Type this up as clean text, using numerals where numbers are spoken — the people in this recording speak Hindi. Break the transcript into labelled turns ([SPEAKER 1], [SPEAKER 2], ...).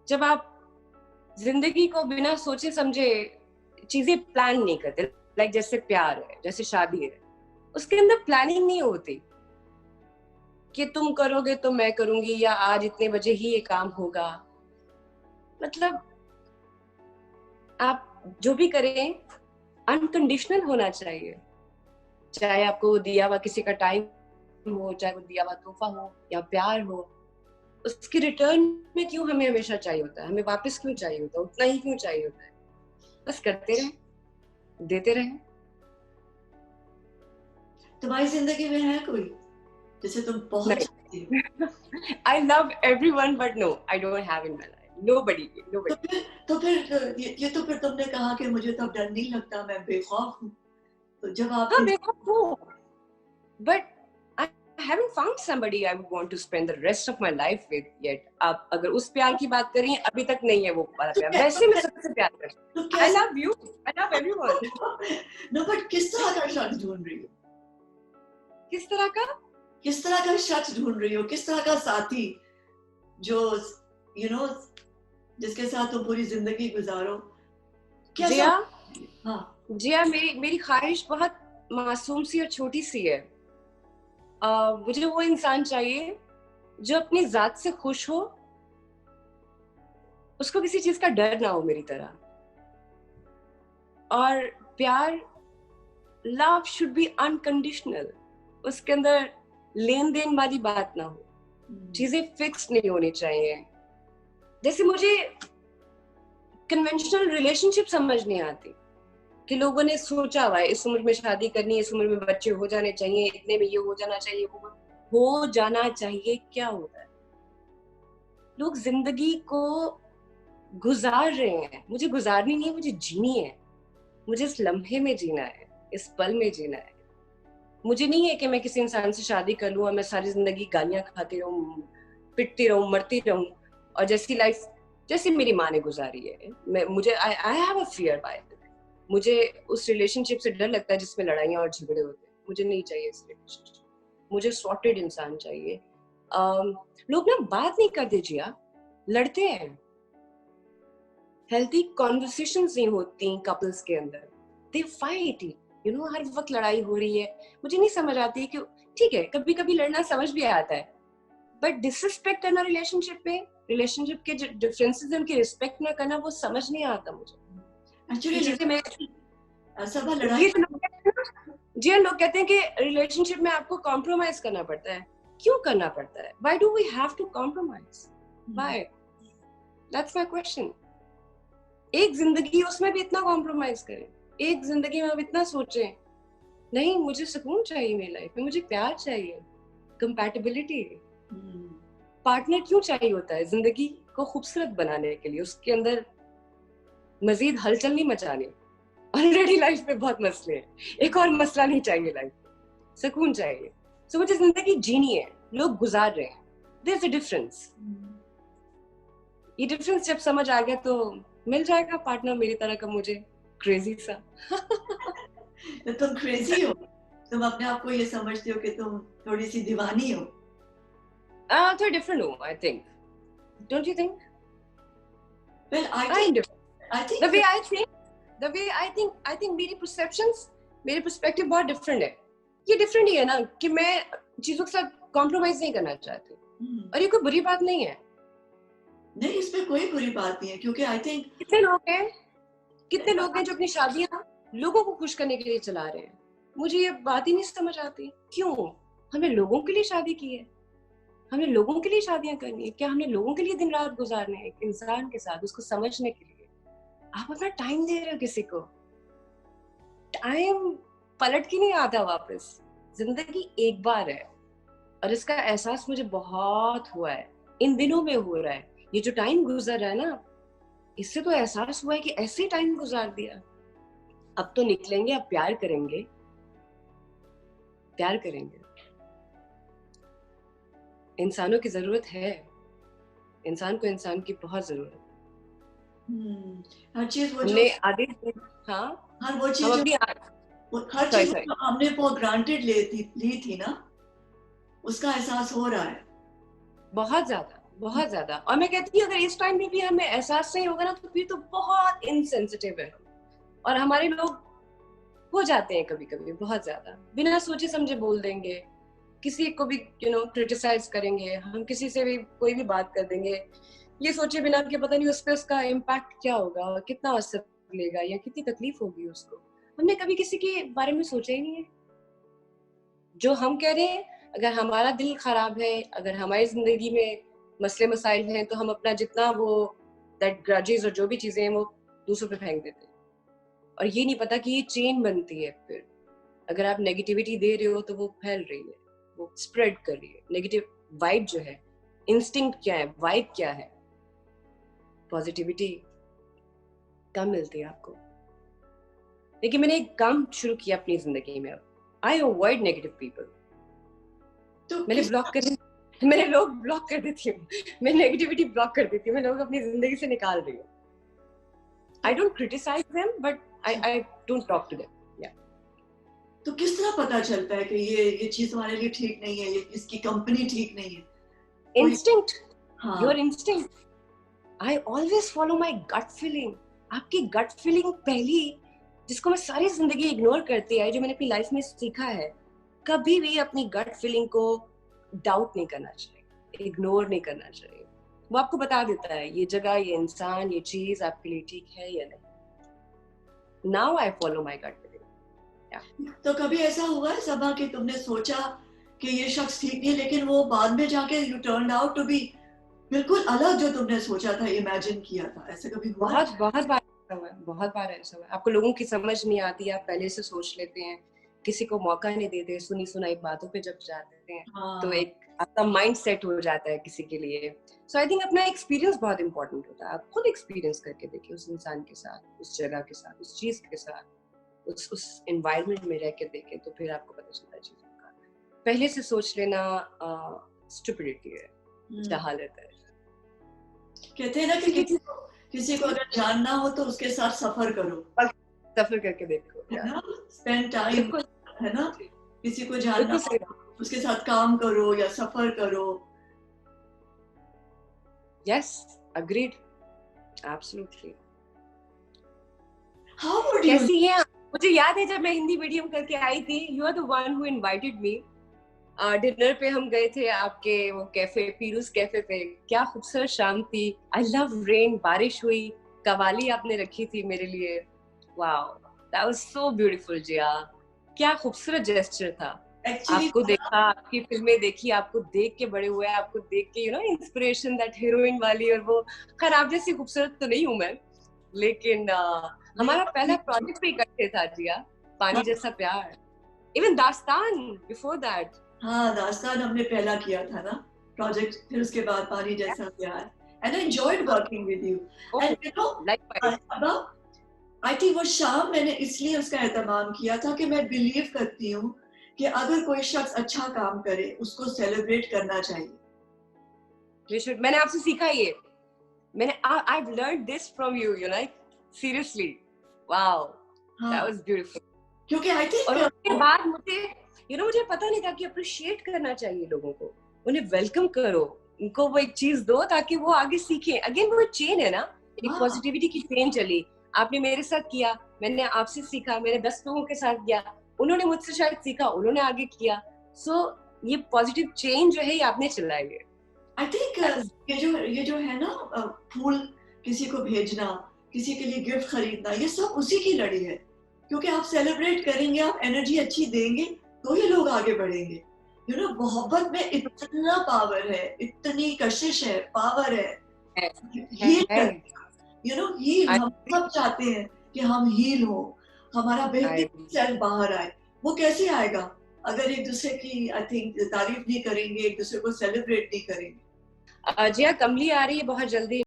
[SPEAKER 1] जब आप जिंदगी को बिना सोचे समझे चीजें प्लान नहीं करते, लाइक जैसे प्यार है, जैसे शादी है, उसके अंदर प्लानिंग नहीं होती कि तुम करोगे तो मैं करूंगी, या आज इतने बजे ही ये काम होगा। मतलब आप जो भी करें अनकंडीशनल होना चाहिए, चाहे आपको दिया हुआ किसी का टाइम हो, चाहे वो दिया हुआ तोहफा हो या प्यार हो, उसकी रिटर्न में क्यों हमें हमेशा चाहिए होता है, हमें वापस क्यों चाहिए होता है, उतना ही क्यों चाहिए होता है। बस करते रहे, देते रहे।
[SPEAKER 2] तुम्हारी जिंदगी में है कोई जिसे तुम बहुत चाहती हो?
[SPEAKER 1] I love everyone but no, I don't have in my life. Nobody.
[SPEAKER 2] तो फिर ये तो फिर तुमने कहा कि मुझे तो डर नहीं लगता, मैं बेखौफ हूँ। तो जब आप
[SPEAKER 1] हाँ, बेखौफ हूँ, but I haven't found somebody I would want to spend the rest of my life with yet. आप अगर उस प्यार की बात करें, अभी तक नहीं है वो वाला प्यार। वैसे मैं सबसे प्यार करती हूँ। I love you, I love everyone.
[SPEAKER 2] No, but किस तरह का शख्स ढूंढ रही हो?
[SPEAKER 1] किस तरह का?
[SPEAKER 2] किस तरह का शख्स ढूंढ रही हो? किस तरह का साथी जो जिसके साथ तुम पूरी जिंदगी गुजारो?
[SPEAKER 1] जिया,
[SPEAKER 2] हाँ,
[SPEAKER 1] जिया, मेरी ख्वाहिश बहुत मासूम सी और छोटी सी है। मुझे वो इंसान चाहिए जो अपनी जात से खुश हो, उसको किसी चीज का डर ना हो मेरी तरह। और प्यार, लव शुड बी अनकंडीशनल, उसके अंदर लेन देन वाली बात ना हो, चीजें फिक्स नहीं होनी चाहिए। जैसे मुझे कन्वेंशनल रिलेशनशिप समझ नहीं आती कि लोगों ने सोचा हुआ है इस उम्र में शादी करनी है, इस उम्र में बच्चे हो जाने चाहिए, इतने में ये हो जाना चाहिए, वो हो जाना चाहिए। क्या होता है, लोग जिंदगी को गुजार रहे हैं। मुझे गुजारनी नहीं है, मुझे जीनी है। मुझे इस लम्हे में जीना है, इस पल में जीना है। मुझे नहीं है कि मैं किसी इंसान से शादी कर लूं और मैं सारी जिंदगी गालियां खाती रहूं, पिटती रहूं, मरती रहूं, और जैसी लाइफ जैसी मेरी माँ ने गुजारी है। मुझे I have a fear by it. मुझे उस रिलेशनशिप से डर लगता है जिसमें लड़ाइयां और झगड़े होते हैं। मुझे नहीं चाहिए इस रिलेशनशिप, मुझे सॉर्टेड इंसान चाहिए। लोग ना बात नहीं करते जिया, लड़ते हैं। हेल्थी कॉन्वर्सेशंस नहीं होती कपल्स के अंदर, दे फाइट। हर वक्त लड़ाई हो रही है। मुझे नहीं समझ आती है कि ठीक है, कभी कभी लड़ना समझ भी आता है, बट डिसरिस्पेक्ट करना रिलेशनशिप के जो डिफरेंसेस हैं उनकी रिस्पेक्ट ना करना, वो समझ नहीं आता मुझे। एक्चुअली लोग कहते हैं कि रिलेशनशिप में आपको कॉम्प्रोमाइज करना पड़ता है। क्यों करना पड़ता है? Why do we have to compromise? Why? That's my question. एक जिंदगी, उसमें भी इतना कॉम्प्रोमाइज करें? एक जिंदगी में अब इतना सोचें? नहीं, मुझे सुकून चाहिए मेरी लाइफ में, मुझे प्यार चाहिए, कंपैटिबिलिटी। पार्टनर क्यों चाहिए होता है? जिंदगी को खूबसूरत बनाने के लिए, उसके अंदर मजीद हलचल नहीं मचाने। ऑलरेडी लाइफ में बहुत मसले हैं, एक और मसला नहीं चाहिए लाइफ में, सुकून चाहिए। सो मुझे जिंदगी जीनी है, लोग गुजार रहे हैं, देयर इज अ डिफरेंस। ये डिफरेंस जब समझ आ गया तो मिल जाएगा पार्टनर मेरी तरह का, मुझे क्रेजी सा।
[SPEAKER 2] तुम क्रेजी हो? तुम अपने आप को ये समझते हो कि तुम थोड़ी सी दीवानी हो?
[SPEAKER 1] थोड़ा डिफरेंट हूँ, I think. Don't you think?
[SPEAKER 2] Well, I think
[SPEAKER 1] the way I think मेरी perceptions, मेरे पर्सपेक्टिव बहुत डिफरेंट है। ये डिफरेंट ही है ना कि मैं चीजों के साथ कॉम्प्रोमाइज नहीं करना चाहती। और ये कोई बुरी बात नहीं है।
[SPEAKER 2] नहीं, इसमें कोई बुरी बात नहीं है, क्योंकि आई थिंक
[SPEAKER 1] कितने लोग हैं जो अपनी शादियां लोगों को खुश करने के लिए चला रहे हैं। मुझे ये बात ही नहीं समझ आती, क्यों हमने लोगों के लिए शादी की है? हमने लोगों के लिए शादियां करनी है क्या? हमने लोगों के लिए दिन रात गुजारने हैं एक इंसान के साथ, उसको समझने के लिए? आप अपना टाइम दे रहे हो किसी को, टाइम पलट के नहीं आता वापस। जिंदगी एक बार है, और इसका एहसास मुझे बहुत हुआ है, इन दिनों में हो रहा है। ये जो टाइम गुजर रहा है ना, इससे तो एहसास हुआ है कि ऐसे ही टाइम गुजार दिया। अब तो निकलेंगे, अब प्यार करेंगे। इंसानों की जरूरत है, इंसान को इंसान की बहुत जरूरत है।
[SPEAKER 2] हर चीज वो
[SPEAKER 1] हमने आगे
[SPEAKER 2] हर वो चीज हमने वो ग्रांटेड ली थी ना, उसका एहसास हो रहा है
[SPEAKER 1] बहुत ज्यादा। बहुत ज्यादा। और मैं कहती हूँ अगर इस टाइम में भी हमें एहसास नहीं होगा ना तो फिर तो बहुत इनसेंसिटिव है हम, और हमारे लोग हो जाते हैं कभी कभी बहुत ज्यादा, बिना सोचे समझे बोल देंगे, किसी को भी क्रिटिसाइज करेंगे, हम किसी से भी कोई भी बात कर देंगे ये सोचे बिना कि पता नहीं उस पर उसका इम्पैक्ट क्या होगा, कितना असर लेगा या कितनी तकलीफ होगी उसको। हमने कभी किसी के बारे में सोचा ही नहीं है। जो हम कह रहे हैं, अगर हमारा दिल खराब है, अगर हमारी जिंदगी में मसले मसाइल हैं, तो हम अपना जितना वो दैट ग्रजेस और जो भी चीजें हैं वो दूसरों पे फेंक देते हैं, और ये नहीं पता कि ये चेन बनती है। फिर अगर आप नेगेटिविटी दे रहे हो तो वो फैल रही है, वो स्प्रेड कर रही है। नेगेटिव वाइब जो है, इंस्टिंक्ट क्या है, वाइब क्या है, पॉजिटिविटी कम मिलती है आपको। लेकिन मैंने एक काम शुरू किया अपनी जिंदगी में, अब आई अवॉइड नेगेटिव पीपल।
[SPEAKER 2] तो
[SPEAKER 1] मैंने लोग ब्लॉक कर देती हूँ, मैं नेगेटिविटी ब्लॉक कर देती हूँ, मैं लोग अपनी जिंदगी से निकाल रही हूँ। I don't criticize them but I don't talk to them.
[SPEAKER 2] तो किस तरह पता चलता है कि ये चीज हमारे लिए ठीक नहीं है, ये इसकी कंपनी ठीक नहीं है?
[SPEAKER 1] इंस्टिंक्ट,
[SPEAKER 2] हाँ,
[SPEAKER 1] your instinct. I always follow my gut feeling. आपकी गट फीलिंग पहली, जिसको मैं सारी जिंदगी इग्नोर करती आई, जो मैंने अपनी लाइफ में सीखा है, कभी भी अपनी गट फीलिंग को डाउट नहीं करना चाहिए, इग्नोर नहीं करना चाहिए। वो आपको बता देता है ये जगह, ये इंसान, ये चीज आपके लिए ठीक है या नहीं। Now I follow my gut feeling.
[SPEAKER 2] तो कभी ऐसा हुआ है सबा कि तुमने सोचा कि ये शख्स ठीक नहीं है, लेकिन वो बाद में जाके you turn out to be बिल्कुल अलग जो तुमने सोचा था, इमेजिन किया था? ऐसा कभी हुआ?
[SPEAKER 1] बहुत बार ऐसा हुआ है, बहुत बार ऐसा हुआ है। आपको लोगों की समझ नहीं आती, आप पहले से सोच लेते हैं, किसी को मौका नहीं देते, सुनी सुनाई बातों पे जब जाते हैं तो एक आपका माइंड सेट हो जाता है किसी के लिए। सो आई थिंक अपना एक्सपीरियंस बहुत इंपॉर्टेंट होता है। आप खुद एक्सपीरियंस करके देखिए उस इंसान के साथ, उस जगह के साथ, उस चीज के साथ, उस एनवायरनमेंट में रह के देखें, तो फिर आपको पता चलता है चीजों का। पहले से सोच लेना स्टुपिडिटी है, जहालत है।
[SPEAKER 2] कहते हैं ना कि किसी को अगर जानना हो तो उसके साथ सफर करो,
[SPEAKER 1] सफर करके देखो,
[SPEAKER 2] है ना? स्पेंड टाइम, है ना? किसी को जानना हो उसके साथ काम करो या सफर करो।
[SPEAKER 1] Yes, agreed, absolutely.
[SPEAKER 2] How would you?
[SPEAKER 1] कैसी हैं? मुझे याद है जब मैं हिंदी मीडियम करके आई थी, you are the one who invited me. Dinner पे हम गए थे आपके वो कैफे, पीरूज कैफे पे। क्या खूबसूरत शाम थी। आई लव रेन, बारिश हुई, कवाली आपने रखी थी मेरे लिए। Wow, that was so beautiful Jiya. क्या खूबसूरत जेस्चर था। आपको देखा, आपकी फिल्में देखी, आपको देख के बड़े हुए, आपको देख के इंस्पिरेशन, दैट हीरोइन वाली। और वो खैर आप जैसी खूबसूरत तो नहीं हूँ मैं, लेकिन हमारा पहला प्रोजेक्ट भी इकट्ठे था जिया, पानी जैसा प्यार। इवन दास्तान बिफोर दैट।
[SPEAKER 2] हाँ, दास्तान हमने पहला किया था ना प्रोजेक्ट, फिर उसके बाद पानी जैसा प्यार। And I enjoyed working with you. And you know, I think वो शाम मैंने इसलिए उसका एहतमाम किया था कि मैं बिलीव करती हूँ कि अगर कोई शख्स अच्छा काम करे उसको सेलिब्रेट करना चाहिए।
[SPEAKER 1] मैंने आपसे सीखा ये, मैंने I've learned this from you, seriously. Wow, that was beautiful.
[SPEAKER 2] क्योंकि आई थिंक,
[SPEAKER 1] और उसके बाद मुझे पता नहीं था कि अप्रिशिएट करना चाहिए लोगों को, उन्हें वेलकम करो, उनको वो एक चीज दो ताकि वो आगे सीखें। अगेन वो चेन है ना, एक पॉजिटिविटी की चेन चली। आपने मेरे साथ किया, मैंने आपसे सीखा, मैंने 10 लोगों के साथ किया, उन्होंने मुझसे शायद सीखा, उन्होंने आगे किया। सो ये पॉजिटिव चेन जो है ये आपने चलाई है।
[SPEAKER 2] आई थिंक ये जो है ना, फूल किसी को भेजना, किसी के लिए गिफ्ट खरीदना, ये सब उसी की लड़ी है। क्योंकि आप सेलिब्रेट करेंगे, आप एनर्जी अच्छी देंगे तो ही लोग आगे बढ़ेंगे। मोहब्बत में इतना पावर है, इतनी कशिश है, पावर है। हील, हम सब चाहते हैं कि हम हील हो, हमारा बेहतरीन सेल्फ बाहर आए। वो कैसे आएगा अगर एक दूसरे की आई थिंक तारीफ नहीं करेंगे, एक दूसरे को सेलिब्रेट नहीं करेंगे।
[SPEAKER 1] जिया, कमली आ रही है बहुत जल्दी।